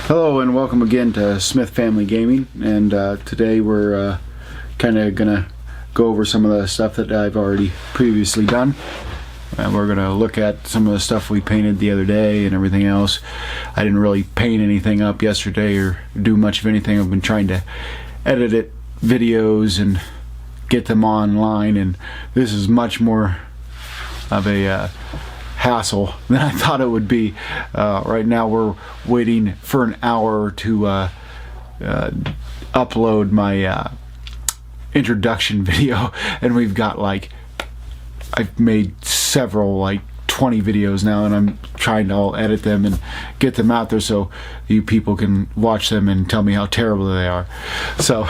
Hello and welcome again to Smith Family Gaming, and today we're kind of gonna go over some of the stuff that I've already previously done, and we're gonna look at some of the stuff we painted the other day and everything else. I didn't really paint anything up yesterday or do much of anything. I've been trying to edit videos and get them online, and this is much more of a hassle than I thought it would be. Right now we're waiting for an hour to upload my introduction video, and we've got I've made several 20 videos now, and I'm trying to all edit them and get them out there so you people can watch them and tell me how terrible they are. So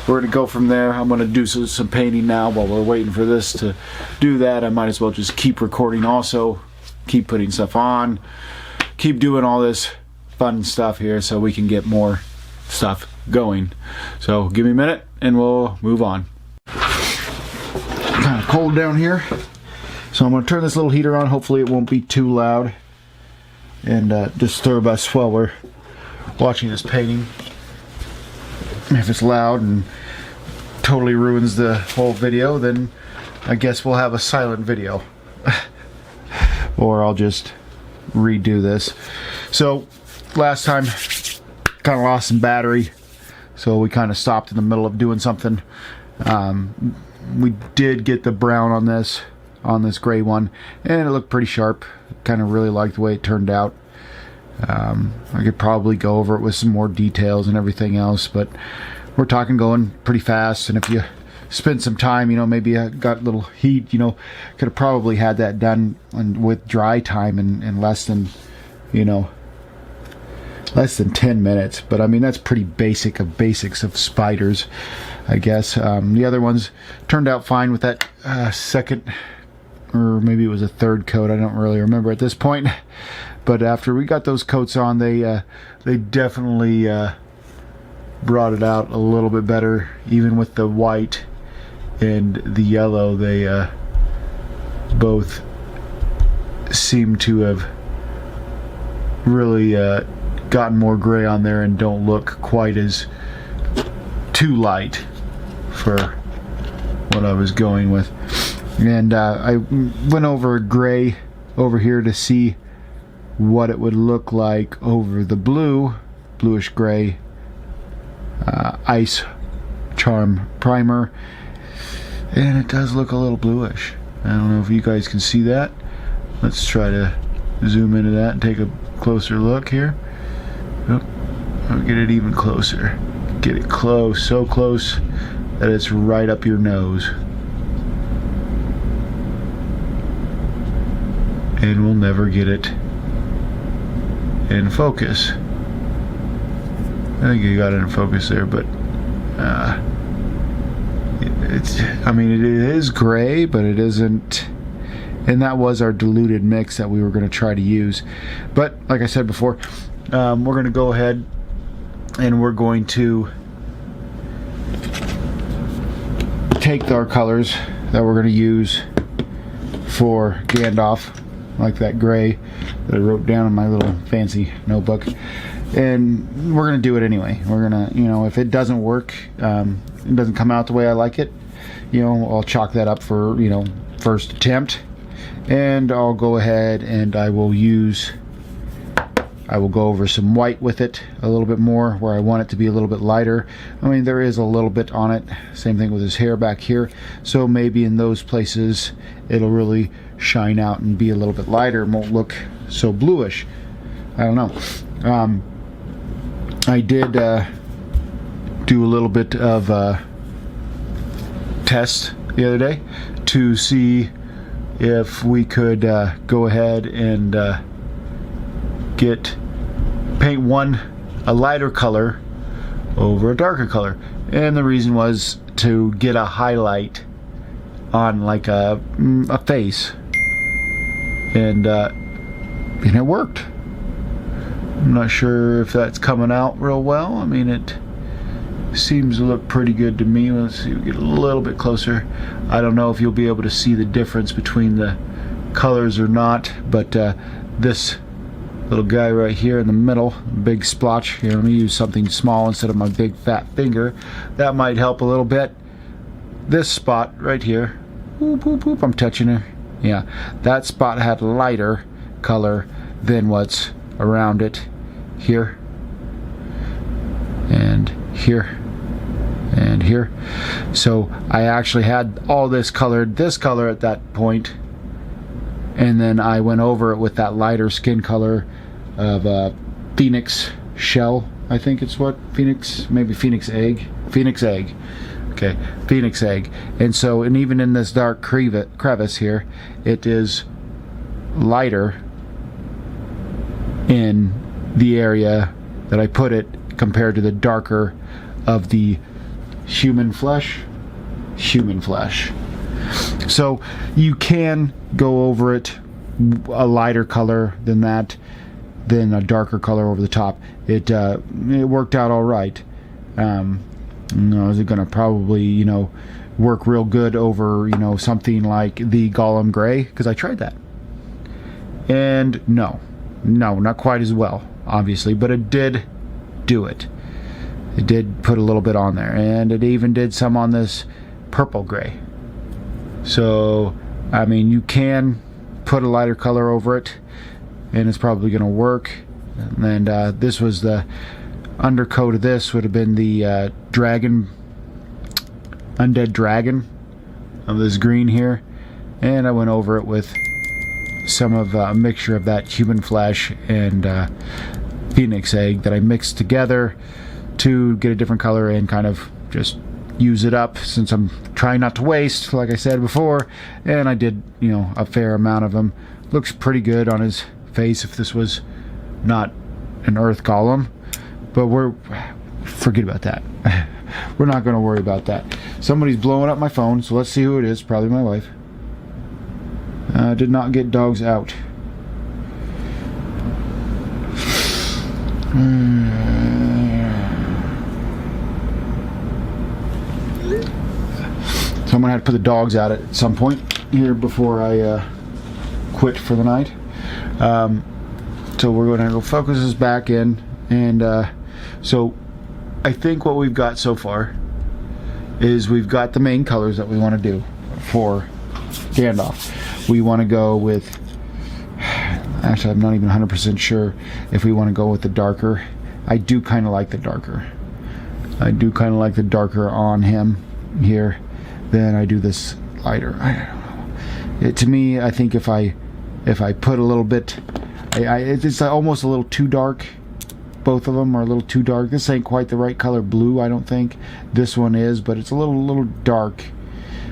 we're gonna go from there. I'm gonna do some painting now while we're waiting for this to do that. I might as well just keep recording also, keep putting stuff on, keep doing all this fun stuff here so we can get more stuff going. So give me a minute and we'll move on. Kind of cold down here, so I'm gonna turn this little heater on. Hopefully it won't be too loud and disturb us while we're watching this painting. If it's loud and totally ruins the whole video, then I guess we'll have a silent video. Or I'll just redo this. So last time kind of lost some battery, so we kind of stopped in the middle of doing something. We did get the brown on this gray one, and it looked pretty sharp. Kind of really liked the way it turned out. I could probably go over it with some more details and everything else, but we're talking going pretty fast, and if you spend some time, maybe I got a little heat, could have probably had that done with dry time in less than 10 minutes. But I mean, that's pretty basic of basics of spiders, I guess. The other ones turned out fine with that second, or maybe it was a third coat, I don't really remember at this point. But after we got those coats on, they definitely brought it out a little bit better. Even with the white and the yellow, they both seem to have really gotten more gray on there and don't look quite as too light for what I was going with. And I went over gray over here to see what it would look like over the bluish gray ice charm primer, and it does look a little bluish. I don't know if you guys can see that. Let's try to zoom into that and take a closer look here. Oh, I'll get it even closer. Get it close, so close that it's right up your nose, and we'll never get it in focus. I think you got it in focus there, but it is gray, but it isn't. And that was our diluted mix that we were going to try to use. But like I said before, we're going to go ahead and we're going to take our colors that we're going to use for Gandalf, like that gray that I wrote down in my little fancy notebook, and we're gonna do it anyway. We're gonna, if it doesn't work, it doesn't come out the way I like it, I'll chalk that up for first attempt, and I'll go ahead and I will go over some white with it a little bit more where I want it to be a little bit lighter. I mean, there is a little bit on it. Same thing with his hair back here, so maybe in those places it'll really shine out and be a little bit lighter and won't look so bluish. I don't know. I did do a little bit of test the other day to see if we could go ahead and paint a lighter color over a darker color, and the reason was to get a highlight on like a face, and it worked. I'm not sure if that's coming out real well. I mean, it seems to look pretty good to me. Let's see, we get a little bit closer. I don't know if you'll be able to see the difference between the colors or not, but this little guy right here in the middle, big splotch. Here, let me use something small instead of my big fat finger. That might help a little bit. This spot right here, boop, boop, boop, I'm touching her. Yeah, that spot had lighter color than what's around it here and here and here. So I actually had all this colored this color at that point, and then I went over it with that lighter skin color of phoenix shell. I think it's what maybe phoenix egg. Okay, phoenix egg. And so, and even in this dark crevice here, it is lighter in the area that I put it compared to the darker of the human flesh. So you can go over it a lighter color than that, then a darker color over the top. It worked out all right. Is it going to probably, work real good over, something like the Gollum Gray? Because I tried that. And no, not quite as well, obviously, but it did do it. It did put a little bit on there, and it even did some on this purple gray. So, I mean, you can put a lighter color over it, and it's probably going to work. And this was the undercoat of this, would have been the dragon, Undead Dragon of this green here, and I went over it with some of a mixture of that human flesh and phoenix egg that I mixed together to get a different color and kind of just use it up, since I'm trying not to waste, like I said before. And I did, a fair amount of them. Looks pretty good on his face if this was not an earth golem, but forget about that. We're not going to worry about that. Somebody's blowing up my phone, so let's see who it is. Probably my wife. Did not get dogs out. So I'm going to have to put the dogs out at some point here before I quit for the night. So we're going to go focus this back in, and so I think what we've got so far is we've got the main colors that we want to do for Gandalf. We want to go with, actually I'm not even 100% sure if we want to go with the darker. I do kind of like the darker. I do kind of like the darker on him here than I do this lighter. I don't know. To me, I think if I put a little bit, it's almost a little too dark. Both of them are a little too dark. This ain't quite the right color blue, I don't think. This one is, but it's a little dark.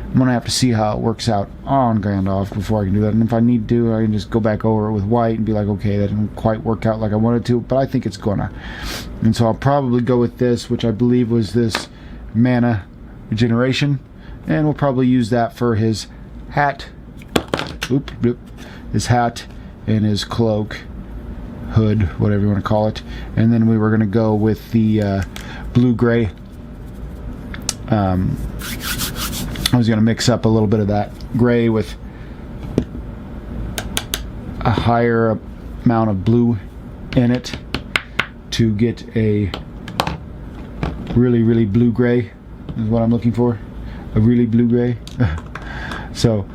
I'm gonna have to see how it works out on Gandalf before I can do that. And if I need to, I can just go back over it with white and be like, okay, that didn't quite work out like I wanted to, but I think it's gonna. And so I'll probably go with this, which I believe was this mana regeneration, and we'll probably use that for his hat. His hat and his cloak, hood, whatever you want to call it. And then we were going to go with the blue-gray. I was going to mix up a little bit of that gray with a higher amount of blue in it to get a really blue-gray is what I'm looking for. A really blue-gray. So,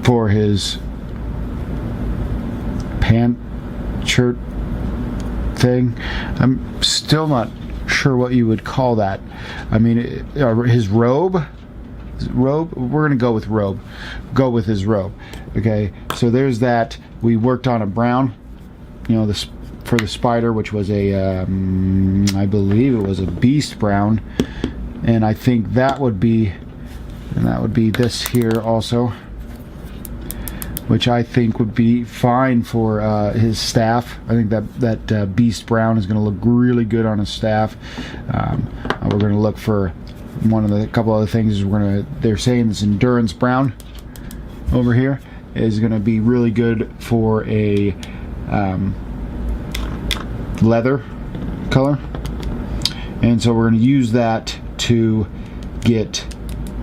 for his pant shirt thing, I'm still not sure what you would call that. I mean, his robe, we're gonna go with robe. Go with his robe. Okay, so there's that. We worked on a brown, this for the spider, which was a I believe it was a beast brown, and I think that would be this here also, which I think would be fine for his staff. I think that beast brown is going to look really good on his staff. We're going to look for a couple other things. They're saying this endurance brown over here is going to be really good for a leather color, and so we're going to use that to get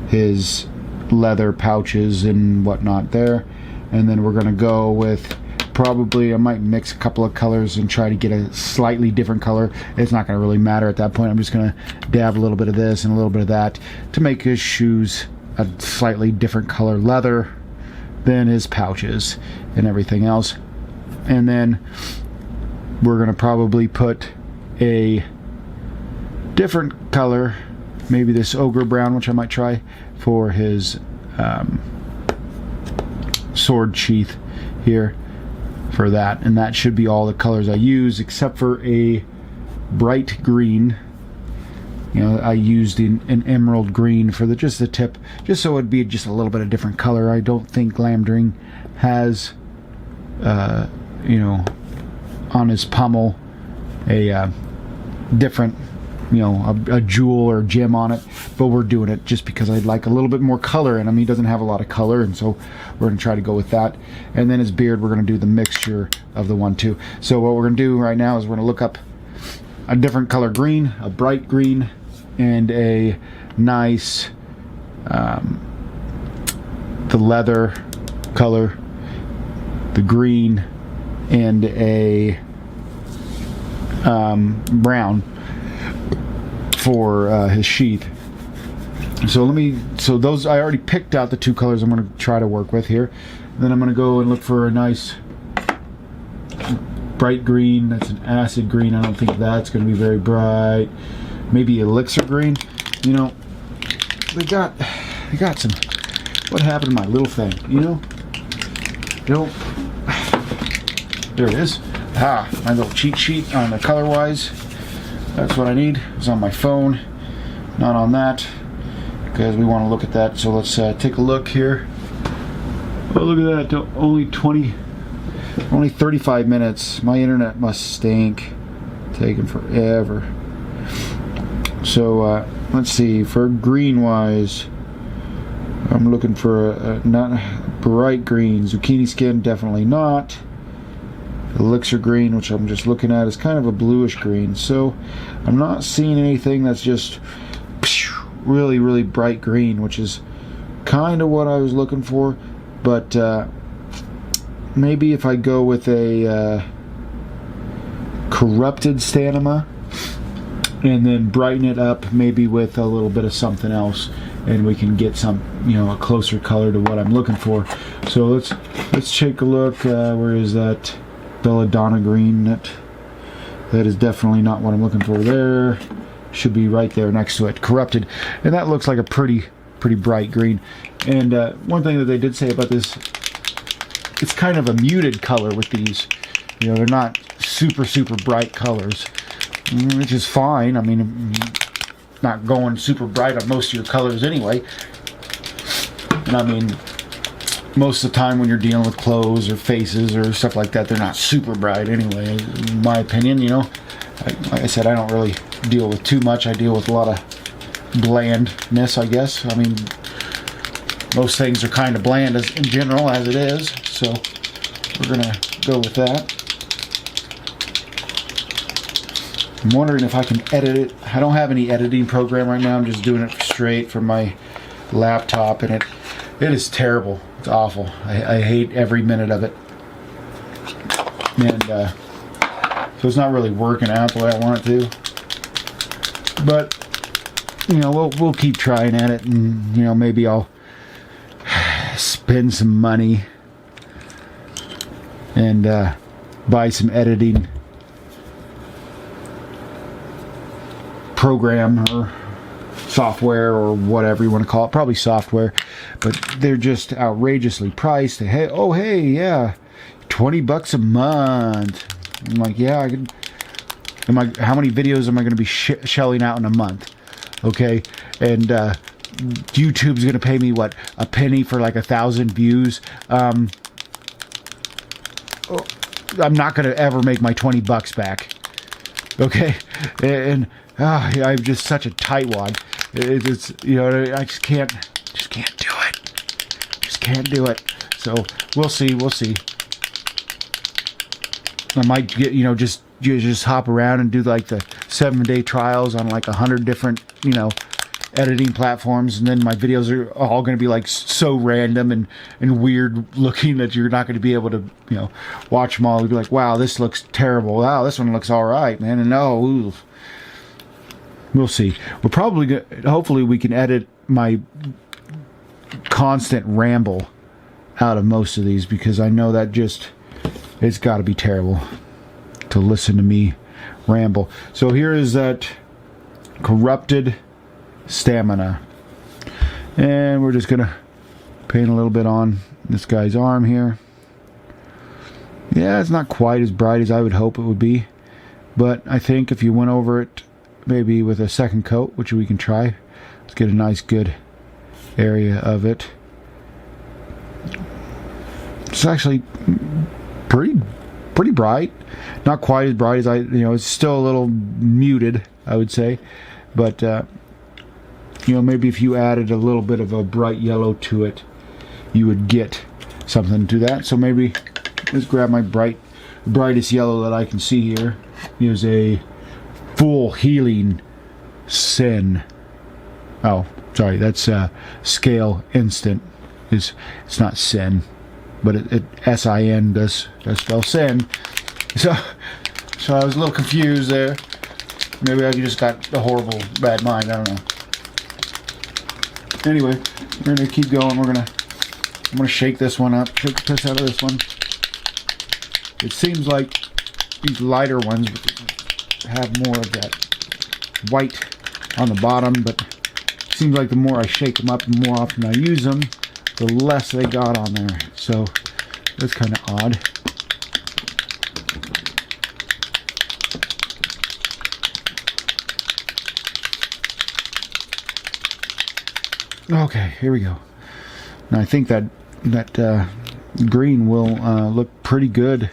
his leather pouches and whatnot there. And then we're going to go with probably, I might mix a couple of colors and try to get a slightly different color. It's not going to really matter at that point. I'm just going to dab a little bit of this and a little bit of that to make his shoes a slightly different color leather than his pouches and everything else. And then we're going to probably put a different color, maybe this ogre brown, which I might try for his sword sheath here for that. And that should be all the colors I use, except for a bright green. You know, I used an emerald green for just the tip, just so it'd be just a little bit of different color. I don't think Glamdring has, you know, on his pommel a different, you know, a jewel or gem on it, but we're doing it just because I'd like a little bit more color in him. He doesn't have a lot of color, and so we're going to try to go with that. And then his beard, we're going to do the mixture of the 1-2. So what we're going to do right now is we're going to look up a different color green, a bright green, and a nice the leather color, the green, and a brown for his sheath. So those, I already picked out the 2 colors I'm going to try to work with here. Then I'm going to go and look for a nice bright green. That's an acid green. I don't think that's going to be very bright. Maybe elixir green. You know, they got some. What happened to my little thing? You know, there it is. My little cheat sheet on the color wise. That's what I need. It's on my phone, not on that, because we want to look at that. So let's take a look here. Oh, look at that! Only 35 minutes. My internet must stink. Taking forever. So let's see. For green wise, I'm looking for a not bright green. Zucchini skin, definitely not. Elixir green, which I'm just looking at, is kind of a bluish green. So I'm not seeing anything that's just really, really bright green, which is kind of what I was looking for. But maybe if I go with a corrupted Stanima and then brighten it up maybe with a little bit of something else, and we can get some, you know, a closer color to what I'm looking for. So let's take a look. Where is that? Belladonna green. That is definitely not what I'm looking for there. Should be right there next to it. Corrupted. And that looks like a pretty bright green. And one thing that they did say about this, it's kind of a muted color with these. You know, they're not super bright colors, which is fine. I mean, not going super bright on most of your colors anyway. And I mean, most of the time when you're dealing with clothes or faces or stuff like that, they're not super bright anyway, in my opinion. You know, like I said, I don't really deal with too much. I deal with a lot of blandness, I guess. I mean, most things are kind of bland in general as it is, so we're gonna go with that. I'm wondering if I can edit it. I don't have any editing program right now. I'm just doing it straight from my laptop, and it is terrible. It's awful. I hate every minute of it. And so it's not really working out the way I want it to. But, you know, we'll keep trying at it, and, you know, maybe I'll spend some money and buy some editing program or software or whatever you want to call it. Probably software, but they're just outrageously priced. Hey, oh hey, yeah, $20 a month. I'm like, yeah, I could. How many videos am I going to be shelling out in a month? Okay, and YouTube's going to pay me what, a penny for like 1,000 views. I'm not going to ever make my $20 back. Okay, and I'm just such a tightwad. It's, you know, I just can't do it. Just can't do it. So we'll see. I might get, you know, just hop around and do like the 7-day trials on like 100 different, you know, editing platforms, and then my videos are all going to be like so random and weird looking that you're not going to be able to, you know, watch them all. You'll be like, wow, this looks terrible. Wow, this one looks all right, man. And no, ooh. We'll see. We're probably hopefully we can edit my constant ramble out of most of these, because I know that just, it's got to be terrible to listen to me ramble. So here is that corrupted stamina, and we're just gonna paint a little bit on this guy's arm here. Yeah, it's not quite as bright as I would hope it would be, but I think if you went over it maybe with a second coat, which we can try, let's get a nice good area of it. It's actually pretty bright, not quite as bright as it's still a little muted, I would say, but maybe if you added a little bit of a bright yellow to it, you would get something to that. So maybe let's grab my brightest yellow that I can see here. Here's a full healing sin. Oh, sorry, that's scale instant. It's not sin, but it S-I-N does spell sin. So I was a little confused there. Maybe I just got a horrible bad mind. I don't know. Anyway, we're gonna keep going. I'm gonna shake this one up. Shake the piss out of this one. It seems like these lighter ones have more of that white on the bottom, but it seems like the more I shake them up, the more often I use them, the less they got on there. So that's kind of odd. Okay, here we go. Now I think that green will look pretty good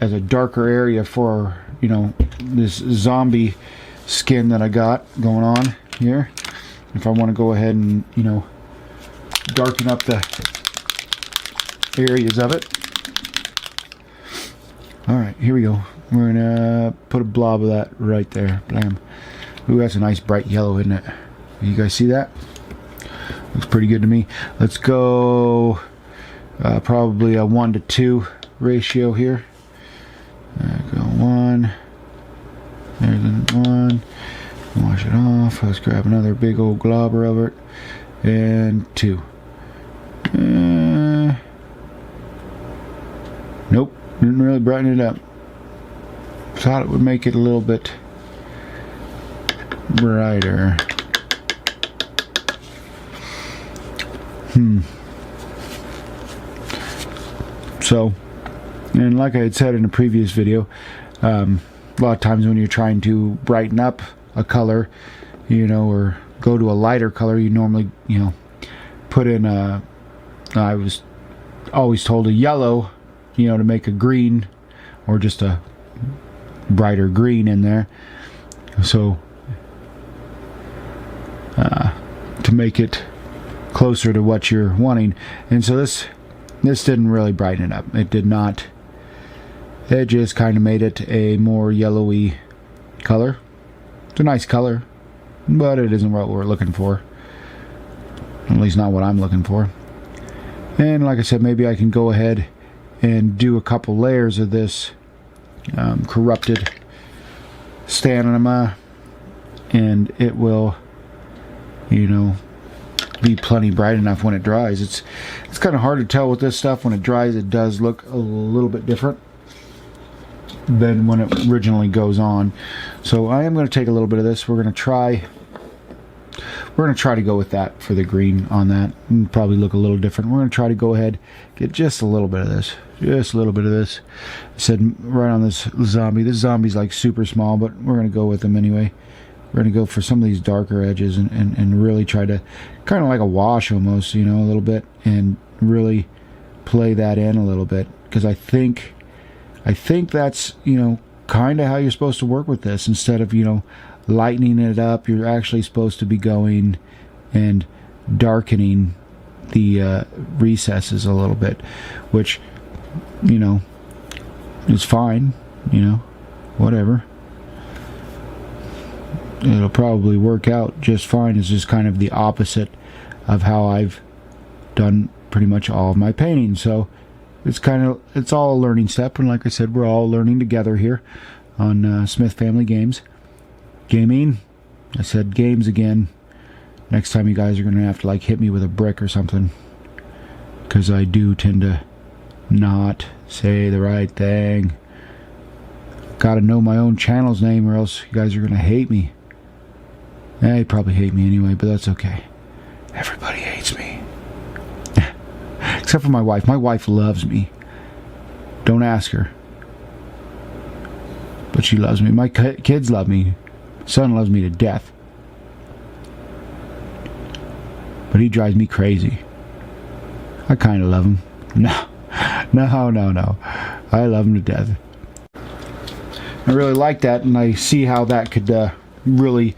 as a darker area for, this zombie skin that I got going on here. If I want to go ahead and, darken up the areas of it. Alright, here we go. We're gonna put a blob of that right there. Blam. Ooh, that's a nice bright yellow, isn't it? You guys see that? Looks pretty good to me. Let's go probably a 1 to 2 ratio here. Go 1. There's the 1. Wash it off. Let's grab another big old globber of it. And 2. Nope. Didn't really brighten it up. Thought it would make it a little bit brighter. So, and like I had said in a previous video, a lot of times when you're trying to brighten up a color, or go to a lighter color, you normally, put in I was always told a yellow, to make a green, or just a brighter green in there. So, to make it closer to what you're wanting. And so this didn't really brighten it up. It did not. It just kind of made it a more yellowy color. It's a nice color, but it isn't what we're looking for. At least not what I'm looking for. And like I said, maybe I can go ahead and do a couple layers of this corrupted stamina, and it will, be plenty bright enough when it dries. It's kind of hard to tell with this stuff. When it dries, it does look a little bit different than when it originally goes on. So I am going to take a little bit of this. We're going to try to go with that for the green on that, and probably look a little different. We're going to try to go ahead, get just a little bit of this. Just a little bit of this. I said right on this zombie. This zombie's like super small, but we're going to go with him anyway. We're going to go for some of these darker edges and really try to, kind of like a wash almost, a little bit, and really play that in a little bit, because I think that's, kind of how you're supposed to work with this. Instead of, lightening it up, you're actually supposed to be going and darkening the recesses a little bit, which, is fine, whatever. it'll probably work out just fine. It's just kind of the opposite of how I've done pretty much all of my painting. So it's all a learning step, and like I said, we're all learning together here on Smith Family Games. Gaming. I said games again. Next time you guys are going to have to like hit me with a brick or something, because I do tend to not say the right thing. Gotta know my own channel's name, or else you guys are going to hate me. You probably hate me anyway, but that's okay. Everybody hates me. Except for my wife. My wife loves me. Don't ask her. But she loves me. My kids love me. Son loves me to death. But he drives me crazy. I kind of love him. No. I love him to death. I really like that, and I see how that could really...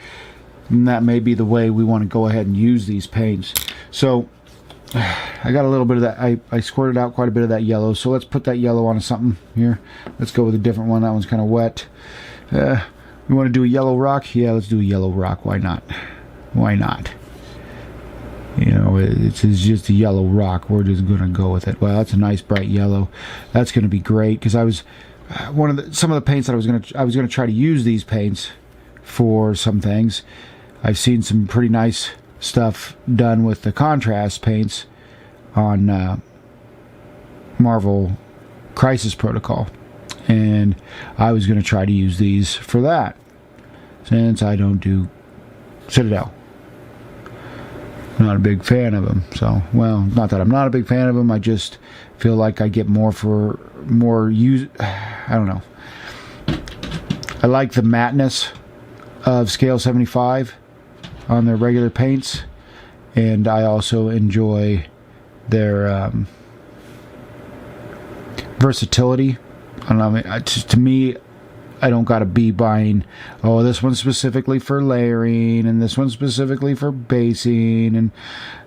that may be the way we want to go ahead and use these paints. So... I got a little bit of that. I squirted out quite a bit of that yellow, so let's put that yellow onto something here. Let's go with a different one. That one's kind of wet. We want to do a yellow rock? Yeah, let's do a yellow rock. Why not? Why not? You know, it's just a yellow rock. We're just gonna go with it. Well, that's a nice bright yellow. That's gonna be great, because I was some of the paints that I was gonna try to use these paints for some things. I've seen some pretty nice stuff done with the contrast paints on Marvel Crisis Protocol, and I was going to try to use these for that, since I don't do Citadel. Not a big fan of them. So, well, not that I'm not a big fan of them, I just feel like I get more for more use. I don't know. I like the mateness of scale75 on their regular paints, and I also enjoy their versatility. I don't know, to me, I don't gotta be buying, oh, this one's specifically for layering, and this one's specifically for basing, and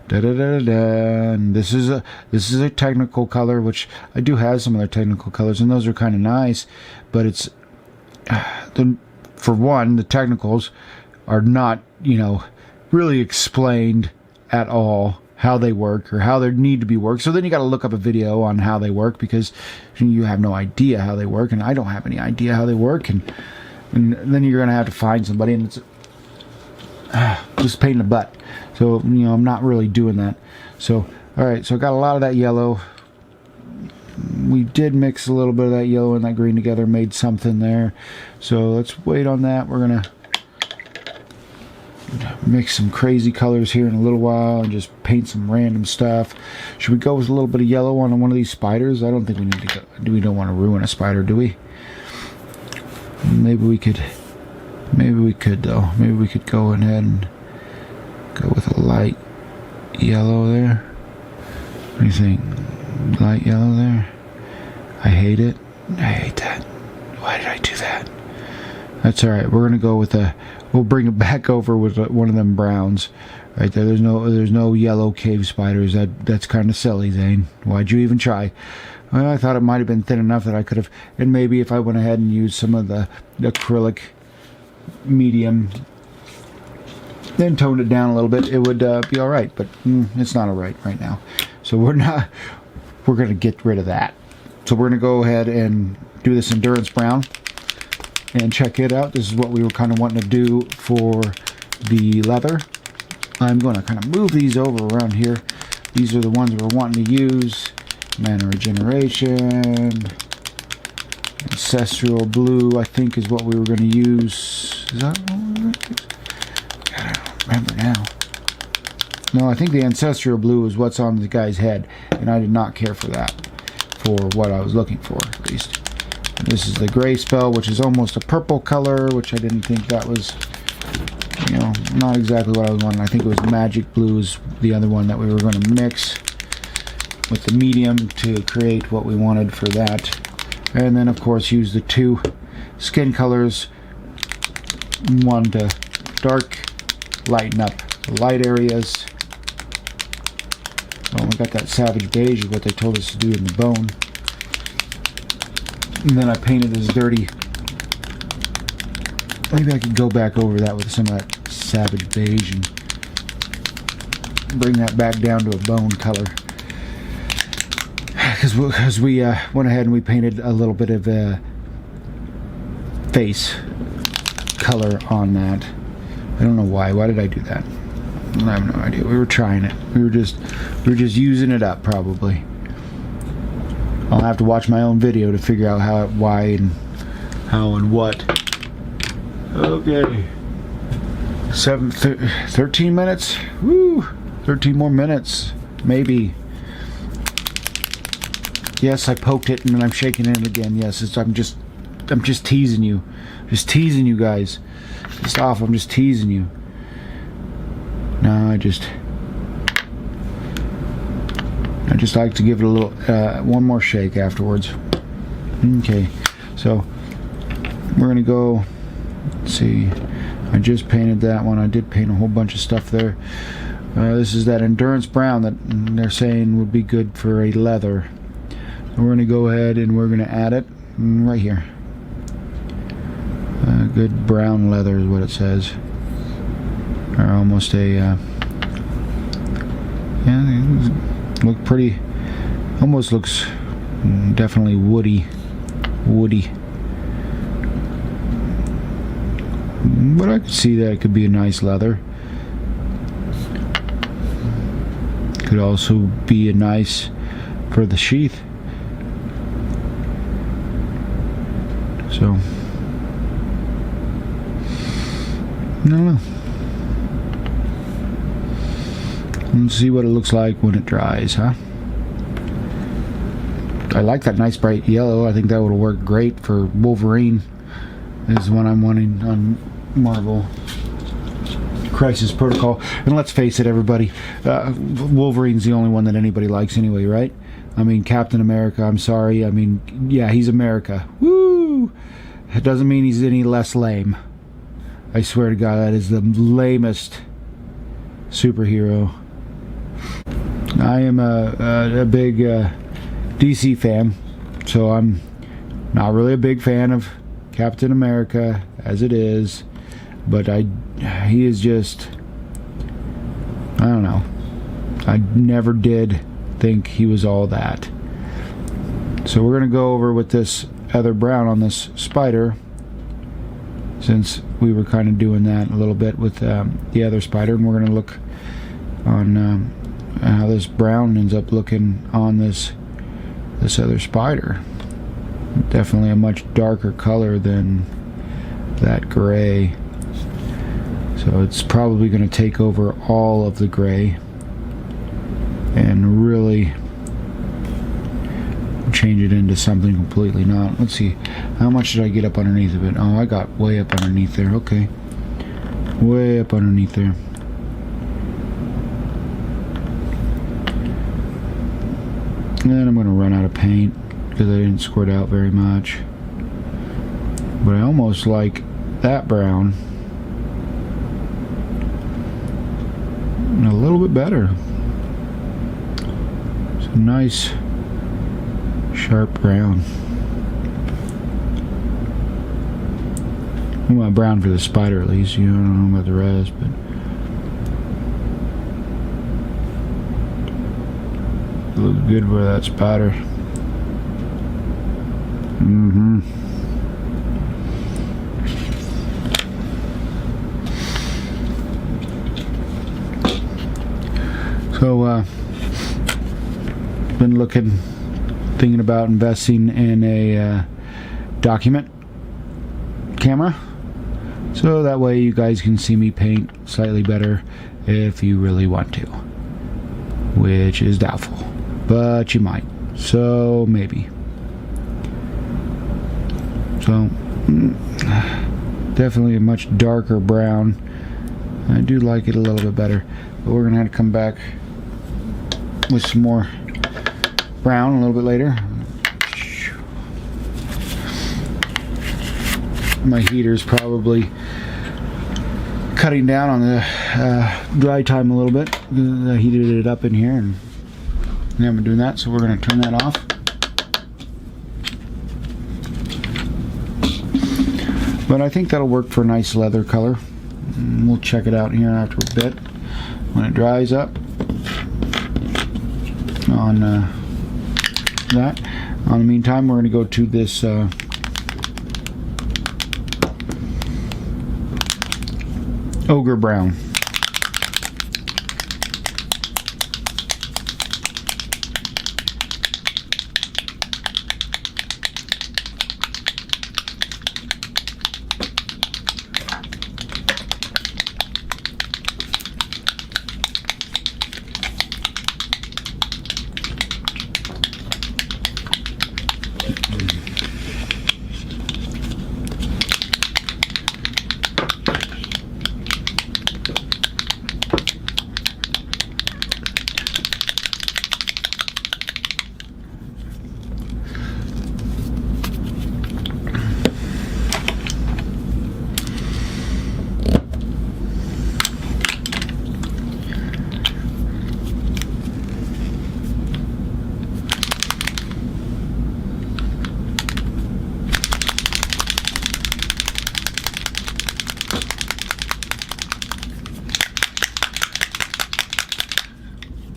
and this is a technical color, which I do have some other technical colors, and those are kind of nice, but it's for one, the technicals are not, you know, really explained at all how they work or how they need to be worked. So then you got to look up a video on how they work, because you have no idea how they work, and I don't have any idea how they work, and then you're going to have to find somebody, and it's just a pain in the butt. So, you know, I'm not really doing that. So, alright, so I got a lot of that yellow. We did mix a little bit of that yellow and that green together, made something there. So let's wait on that. We're going to mix some crazy colors here in a little while and just paint some random stuff. Should we go with a little bit of yellow on one of these spiders? I don't think we need to go. We don't want to ruin a spider, do we? Maybe we could though. Maybe we could go ahead and go with a light yellow there. What do you think? Light yellow there. I hate it. I hate that. Why did I do that? That's alright. We're gonna go with we'll bring it back over with one of them browns right there. There's no yellow cave spiders. That's kind of silly, Zane. Why'd you even try? Well, I thought it might have been thin enough that I could have, and maybe if I went ahead and used some of the acrylic medium, then toned it down a little bit, it would be alright, but it's not alright right now. So we're going to get rid of that. So we're going to go ahead and do this Endurance Brown and check it out. This is what we were kind of wanting to do for the leather. I'm going to kind of move these over around here. These are the ones we're wanting to use. Mana Regeneration. Ancestral Blue, I think, is what we were going to use. Is that what we were going to use? God, I don't remember now. No, I think the Ancestral Blue is what's on the guy's head, and I did not care for that, for what I was looking for, at least. And this is the Gray Spell, which is almost a purple color, which I didn't think that was, you know, not exactly what I was wanting. I think it was Magic Blue is the other one that we were going to mix with the medium to create what we wanted for that. And then, of course, use the two skin colors, one to dark, lighten up the light areas. Oh, we got that Savage Beige is what they told us to do in the bone. And then I painted this dirty maybe I could go back over that with some of that Savage Beige and bring that back down to a bone color. Because we went ahead and we painted a little bit of a face color on that. I don't know why. Why did I do that? I have no idea. We were trying it. We were just using it up, probably. I'll have to watch my own video to figure out why and how and what. Okay. 13 minutes. Woo! 13 more minutes, maybe. Yes, I poked it and I'm shaking it again. Yes, I'm just teasing you. Just teasing you guys. Stop, I'm just teasing you. No, I just like to give it a little, one more shake afterwards. Okay, so we're gonna go, let's see, I just painted that one. I did paint a whole bunch of stuff there. This is that Endurance Brown that they're saying would be good for a leather. So we're gonna go ahead and we're gonna add it right here. Good brown leather is what it says. Or almost a, yeah, look pretty, almost looks definitely woody. But I could see that it could be a nice leather. Could also be a nice for the sheath. So, I don't know. Let's see what it looks like when it dries, huh? I like that nice bright yellow. I think that would work great for Wolverine. Is what I'm wanting on Marvel Crisis Protocol. And let's face it, everybody, Wolverine's the only one that anybody likes anyway, right? I mean, Captain America, I'm sorry. I mean, yeah, he's America. Woo! It doesn't mean he's any less lame. I swear to God, that is the lamest superhero. I am a big DC fan, so I'm not really a big fan of Captain America as it is, but he is just, I don't know. I never did think he was all that. So we're gonna go over with this other brown on this spider, since we were kind of doing that a little bit with the other spider, and we're gonna look on how this brown ends up looking on this other spider. Definitely a much darker color than that gray, so it's probably going to take over all of the gray and really change it into something completely not. Let's see, how much did I get up underneath of it? Oh, I got way up underneath there. Okay, way up underneath there. And then I'm going to run out of paint because I didn't squirt out very much. But I almost like that brown a little bit better. It's a nice sharp brown. I want brown for the spider at least. You know, I don't know about the rest, but it looks good for that spider. So, been thinking about investing in a document camera, so that way you guys can see me paint slightly better if you really want to, which is doubtful, but you might, so maybe. So definitely a much darker brown. I do like it a little bit better, but we're gonna have to come back with some more brown a little bit later. My heater's probably cutting down on the dry time a little bit. I heated it up in here and I haven't been doing that, so we're going to turn that off. But I think that'll work for a nice leather color. We'll check it out here after a bit when it dries up on that. In the meantime, we're going to go to this Ogre Brown.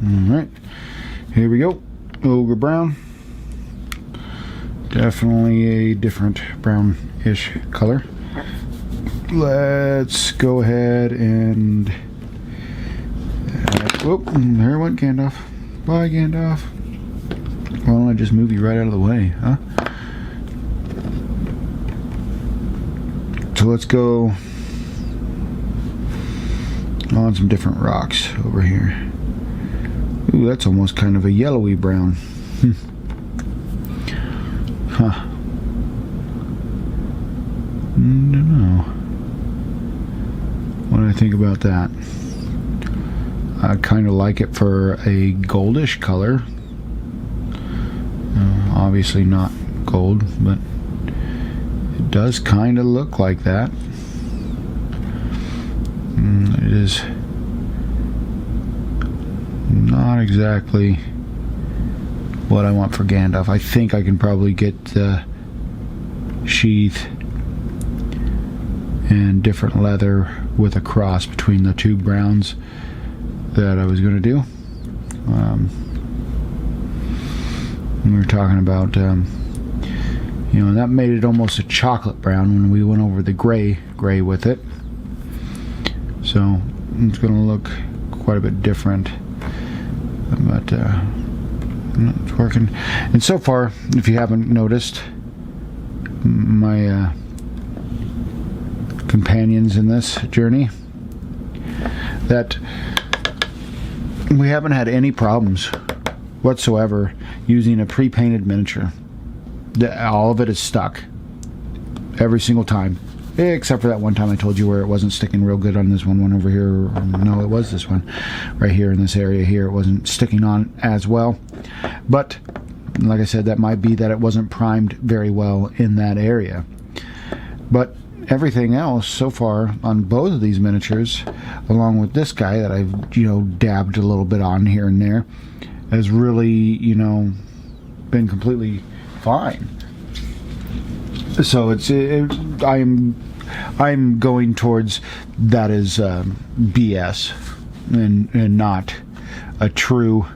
Alright, here we go. Ogre Brown. Definitely a different brownish color. Let's go ahead and... whoop, there went Gandalf. Bye, Gandalf. Why don't I just move you right out of the way, huh? So let's go on some different rocks over here. Ooh, that's almost kind of a yellowy brown. Huh. Don't know. What do I think about that? I kind of like it for a goldish color. Obviously not gold, but it does kind of look like that. It is not exactly what I want for Gandalf. I think I can probably get the sheath and different leather with a cross between the two browns that I was going to do. We were talking about, you know, that made it almost a chocolate brown when we went over the gray with it. So it's going to look quite a bit different. But it's working. And so far, if you haven't noticed, my companions in this journey, that we haven't had any problems whatsoever using a pre-painted miniature. All of it is stuck every single time, except for that one time I told you where it wasn't sticking real good on this one over here. No, it was this one right here in this area here. It wasn't sticking on as well, but like I said, that might be that it wasn't primed very well in that area. But everything else so far on both of these miniatures, along with this guy that I've, you know, dabbed a little bit on here and there, has really, you know, been completely fine. So I'm going towards that is BS and not a true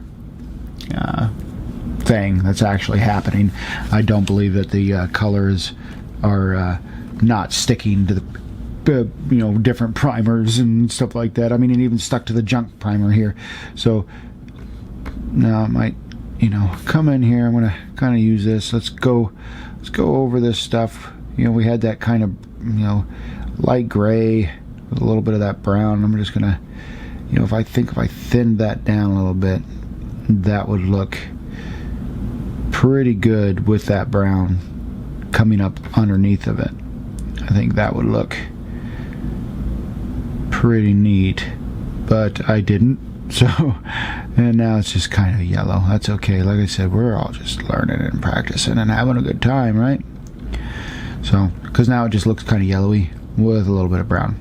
thing that's actually happening. I don't believe that the colors are not sticking to the you know, different primers and stuff like that. I mean, it even stuck to the junk primer here. So now it might, you know, come in here. I'm gonna kind of use this. Let's go over this stuff. You know, we had that kind of, you know, light gray with a little bit of that brown. I'm just gonna, you know, if I thinned that down a little bit, that would look pretty good with that brown coming up underneath of it. I think that would look pretty neat, but I didn't. So, and now it's just kind of yellow. That's okay. Like I said, we're all just learning and practicing and having a good time, right? So, because now it just looks kind of yellowy with a little bit of brown.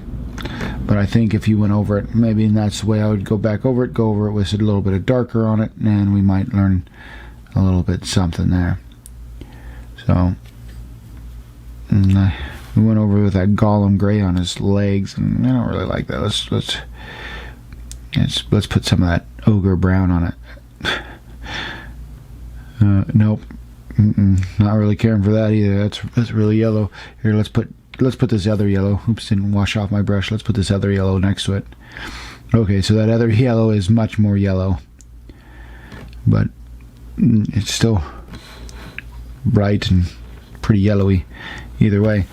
But I think if you went over it, maybe, and that's the way I would go over it with a little bit of darker on it, and we might learn a little bit something there. So, We went over with that Gollum gray on his legs, and I don't really like that. Let's put some of that Ogre Brown on it. Nope. Not really caring for that either. That's really yellow. Here, let's put this other yellow. Oops, didn't wash off my brush. Let's put this other yellow next to it. Okay, so that other yellow is much more yellow, but it's still bright and pretty yellowy either way.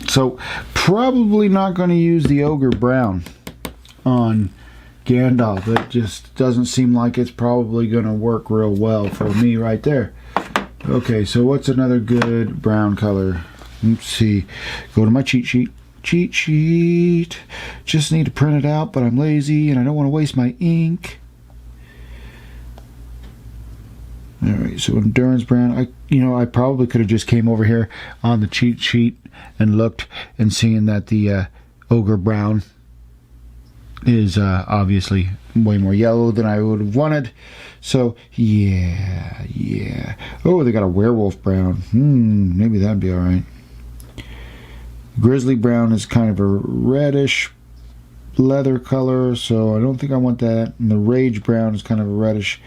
So probably not going to use the Ogre Brown on Gandalf. It just doesn't seem like it's probably going to work real well for me right there. Okay, so what's another good brown color? Let's see. Go to my cheat sheet. Cheat sheet. Just need to print it out, but I'm lazy and I don't want to waste my ink. Alright, so Endurance Brown. I probably could have just came over here on the cheat sheet and looked and seeing that the Ogre Brown is obviously way more yellow than I would have wanted. So yeah. Oh, they got a Werewolf Brown. Maybe that'd be alright. Grizzly Brown is kind of a reddish leather color, so I don't think I want that. And the Rage Brown is kind of a reddish,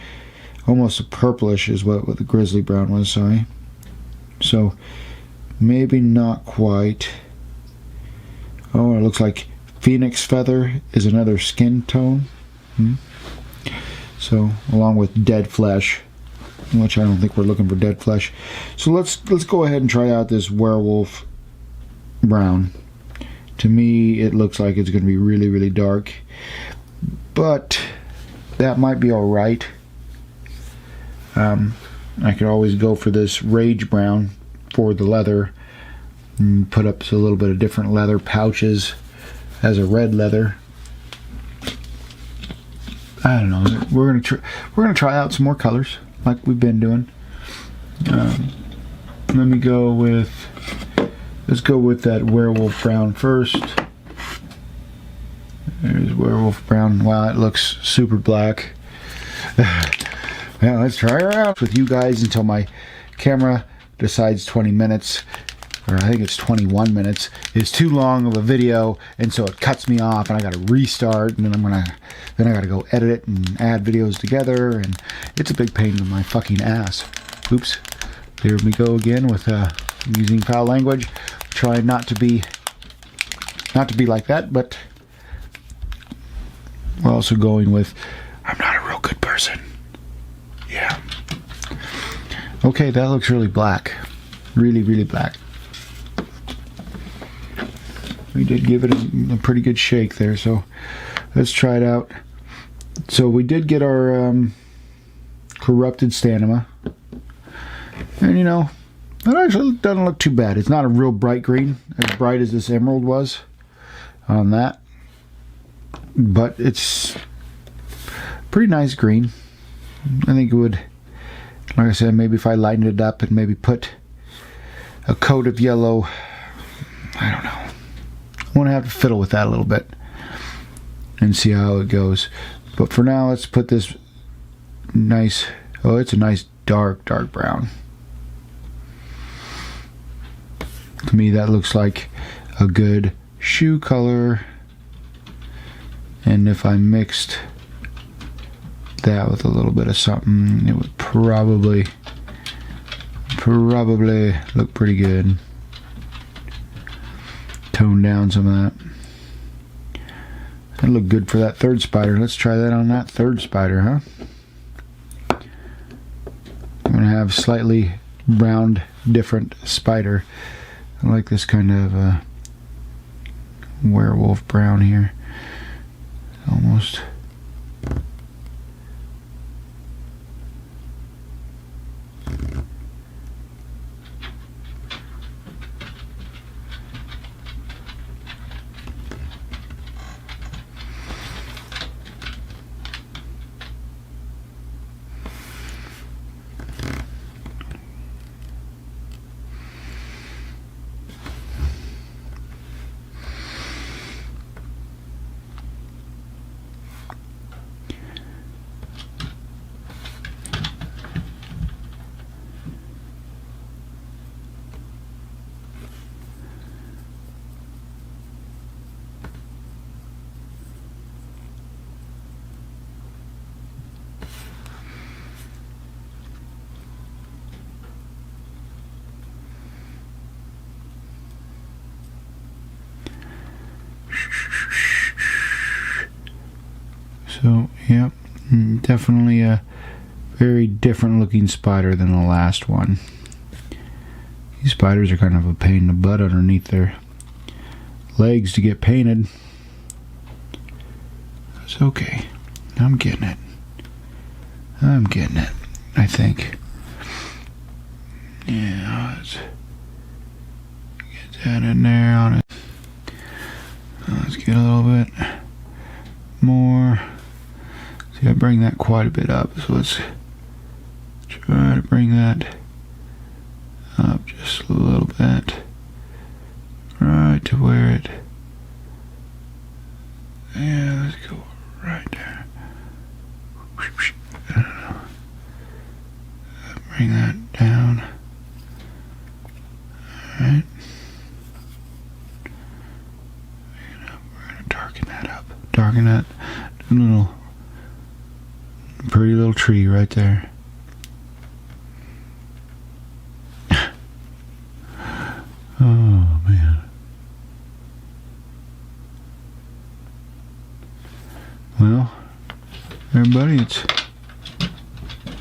almost a purplish is what the Grizzly Brown was, sorry. So maybe not quite. Oh, it looks like Phoenix Feather is another skin tone. So along with Dead Flesh, which I don't think we're looking for Dead Flesh. So let's go ahead and try out this Werewolf Brown. To me, it looks like it's going to be really, really dark, but that might be all right. I could always go for this Rage Brown for the leather and put up a little bit of different leather pouches as a red leather. I don't know. We're gonna try out some more colors like we've been doing. Let's go with that Werewolf Brown first. There's Werewolf Brown. Wow, it looks super black. Yeah, let's try her out with you guys until my camera decides 20 minutes, or I think it's 21 minutes, is too long of a video, and so it cuts me off, and I got to restart, and then I got to go edit it and add videos together, and it's a big pain in my fucking ass. Oops. Here we go again with using foul language. Try not to be like that, but we're also going with I'm not a real good person. Yeah. Okay, that looks really black. Really, really black. We did give it a pretty good shake there, so let's try it out. So we did get our corrupted stamina. And that actually doesn't look too bad. It's not a real bright green, as bright as this emerald was on that. But it's pretty nice green. I think it would, like I said, maybe if I lightened it up and maybe put a coat of yellow, I don't know. I want to have to fiddle with that a little bit and see how it goes. But for now, let's put this nice, it's a nice dark brown. To me, that looks like a good shoe color. And if I mixed that with a little bit of something, it would probably look pretty good. Tone down some of that. That'd look good for that third spider. Let's try that on that third spider, huh? I'm gonna have slightly browned, different spider. I like this kind of werewolf brown here. Almost. Yep, definitely a very different looking spider than the last one. These spiders are kind of a pain in the butt underneath their legs to get painted. It's okay. I'm getting it. I'm getting it, I think. Yeah, let's get that in there on it. Let's get a little bit more. See, I bring that quite a bit up, so let's try to bring that up just a little bit, right to where it, yeah, let's go right there. Bring that down. Alright. We're going to darken that up. Darken that little, pretty little tree right there. Oh, man. Well, everybody, it's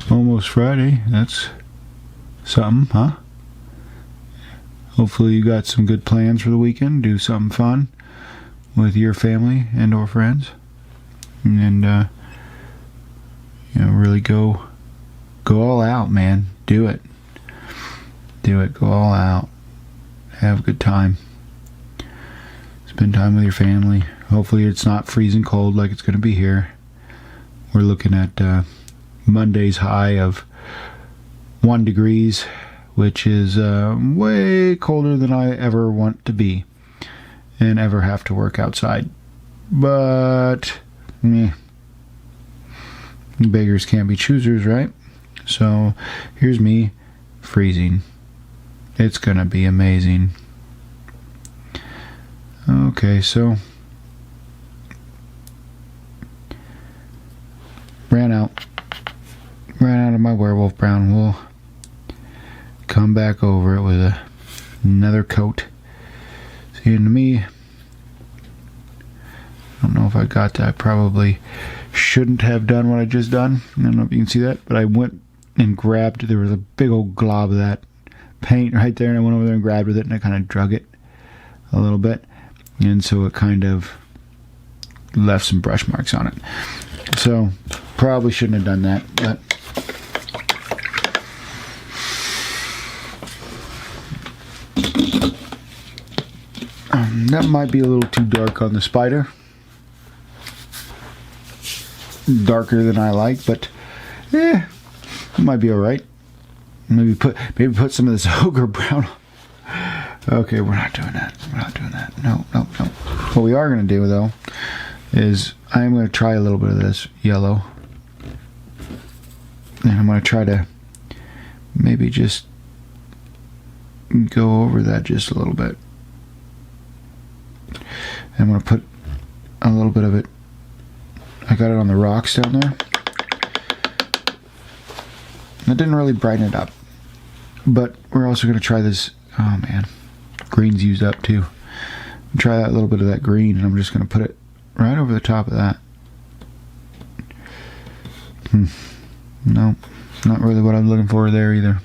almost Friday. That's something, huh? Hopefully you got some good plans for the weekend. Do something fun with your family and or friends. And, you know, really go all out, man. Do it. Do it. Go all out. Have a good time. Spend time with your family. Hopefully it's not freezing cold like it's going to be here. We're looking at Monday's high of 1 degrees, which is way colder than I ever want to be and ever have to work outside. But beggars can't be choosers, right? So here's me freezing. It's gonna be amazing. Okay, so ran out of my Werewolf Brown. We'll come back over it with another coat. See, and to me, I don't know if I got that. I probably shouldn't have done what I just done. I don't know if you can see that, but I went and grabbed, there was a big old glob of that paint right there, and I went over there and grabbed with it, and I kind of drug it a little bit, and so it kind of left some brush marks on it. So probably shouldn't have done that, but that might be a little too dark on the spider. Darker than I like, but it might be alright. Maybe put some of this ogre brown. Okay, we're not doing that. We're not doing that. No. What we are going to do, though, is I'm going to try a little bit of this yellow. And I'm going to try to maybe just go over that just a little bit. I'm going to put a little bit of it. I got it on the rocks down there. That didn't really brighten it up. But we're also going to try this. Oh man, green's used up too. Try that little bit of that green, and I'm just going to put it right over the top of that. No, not really what I'm looking for there either.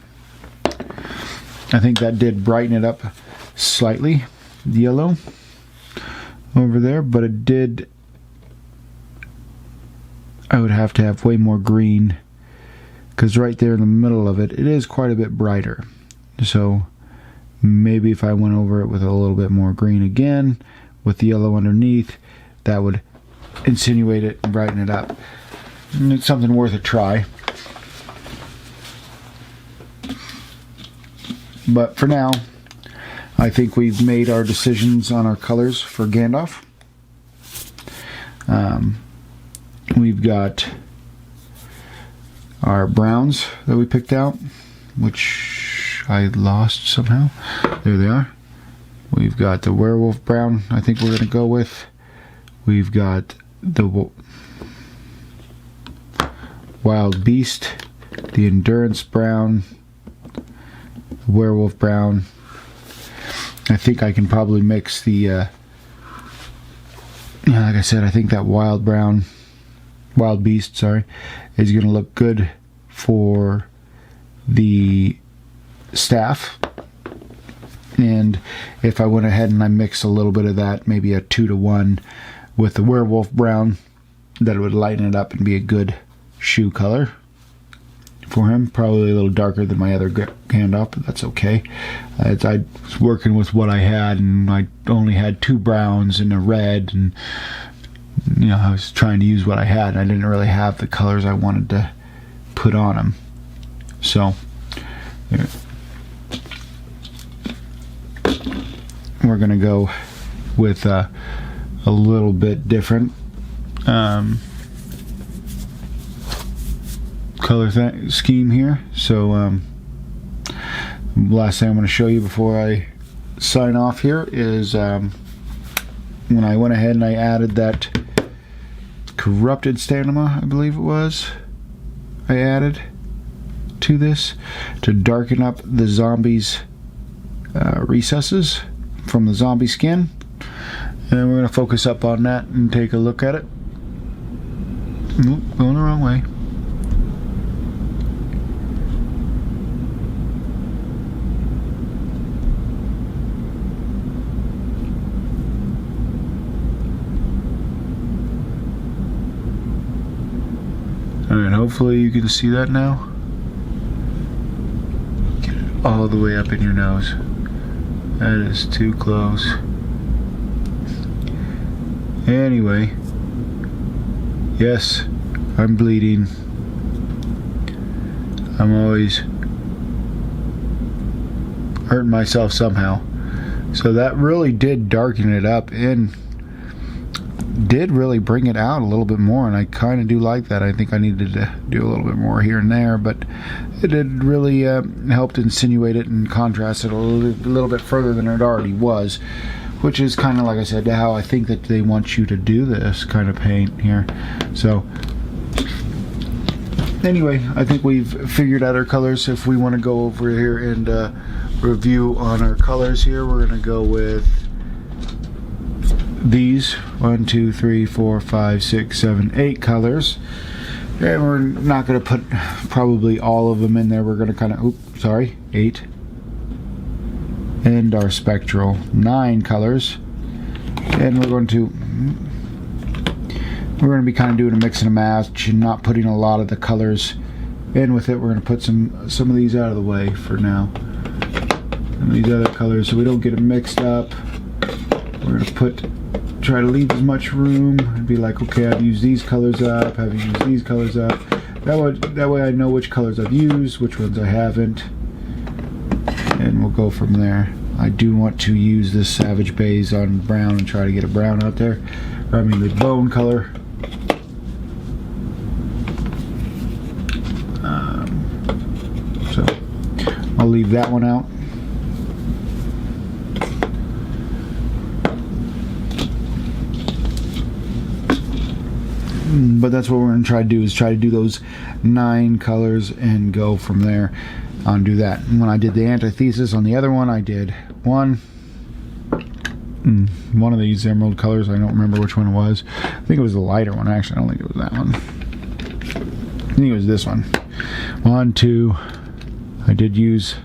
I think that did brighten it up slightly, the yellow over there, but it did. I would have to have way more green, because right there in the middle of it, it is quite a bit brighter. So maybe if I went over it with a little bit more green again, with the yellow underneath, that would insinuate it and brighten it up. And it's something worth a try. But for now, I think we've made our decisions on our colors for Gandalf. We've got our browns that we picked out, which I lost somehow. There they are. We've got the Werewolf Brown I think we're going to go with. We've got the Wild Beast, the Endurance Brown, the Werewolf Brown. I think I can probably mix the, like I said, I think that Wild Brown wild beast, sorry, is going to look good for the staff. And if I went ahead and I mix a little bit of that, maybe a 2-to-1 with the Werewolf Brown, that it would lighten it up and be a good shoe color for him. Probably a little darker than my other Gandalf, but that's okay. I was working with what I had, and I only had 2 browns and a red, and you know, I was trying to use what I had, and I didn't really have the colors I wanted to put on him. So yeah, we're gonna go with a little bit different color scheme here. So last thing I'm going to show you before I sign off here is when I went ahead and I added that corrupted stamina, I believe it was, I added to this to darken up the zombies' recesses from the zombie skin. And we're going to focus up on that and take a look at it. Oop, going the wrong way. Alright, hopefully you can see that now. Get it all the way up in your nose. That is too close. Anyway, yes, I'm bleeding. I'm always hurting myself somehow. So that really did darken it up and did really bring it out a little bit more, and I kind of do like that. I think I needed to do a little bit more here and there, but it did really helped insinuate it and contrast it a little bit further than it already was, which is kind of, like I said, how I think that they want you to do this kind of paint here. So anyway, I think we've figured out our colors. If we want to go over here and review on our colors here, we're going to go with these 1, 2, 3, 4, 5, 6, 7, 8 colors. And we're not going to put probably all of them in there. We're going to kind of, 8. And our spectral 9 colors. And we're going to be kind of doing a mix and a match and not putting a lot of the colors in with it. We're going to put some of these out of the way for now. And these other colors, so we don't get it mixed up. We're going to try to leave as much room and be like, okay, I've used these colors up, I've used these colors up. That way I know which colors I've used, which ones I haven't, and we'll go from there. I do want to use this Savage Bays on brown and try to get a brown out there. I mean the bone color. So I'll leave that one out. But that's what we're going to try to do, those 9 colors and go from there on, do that. And when I did the antithesis on the other one, I did one of these emerald colors. I don't remember which one it was. I think it was the lighter one, actually. I don't think it was that one. I think it was this one. 1, 2. I did use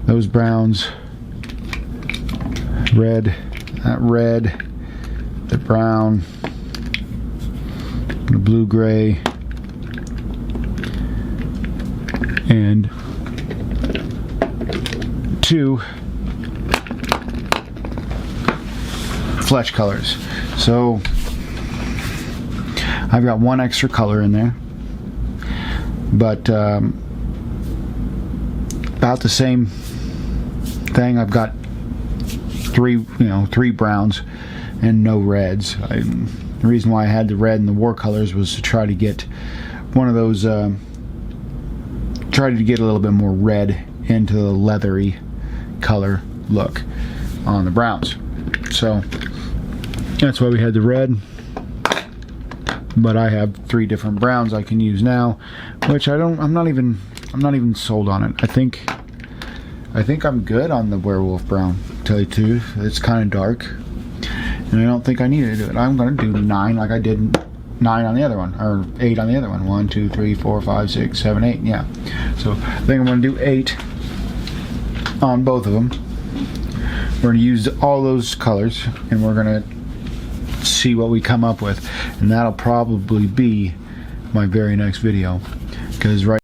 those browns. Red, that red, the brown, the blue-gray, and 2 flesh colors. So I've got 1 extra color in there, but about the same thing. I've got 3 browns and no reds. The reason why I had the red and the war colors was to try to get one of those, try to get a little bit more red into the leathery color look on the browns. So that's why we had the red. But I have 3 different browns I can use now, which I'm not even sold on it. I think I'm good on the Werewolf Brown, to tell you the truth. It's kind of dark, and I don't think I need to do it. I'm going to do 9 like I did 9 on the other one, or 8 on the other one. 1, 2, 3, 4, 5, 6, 7, 8. Yeah. So I think I'm going to do 8 on both of them. We're going to use all those colors, and we're going to see what we come up with, and that'll probably be my very next video, because right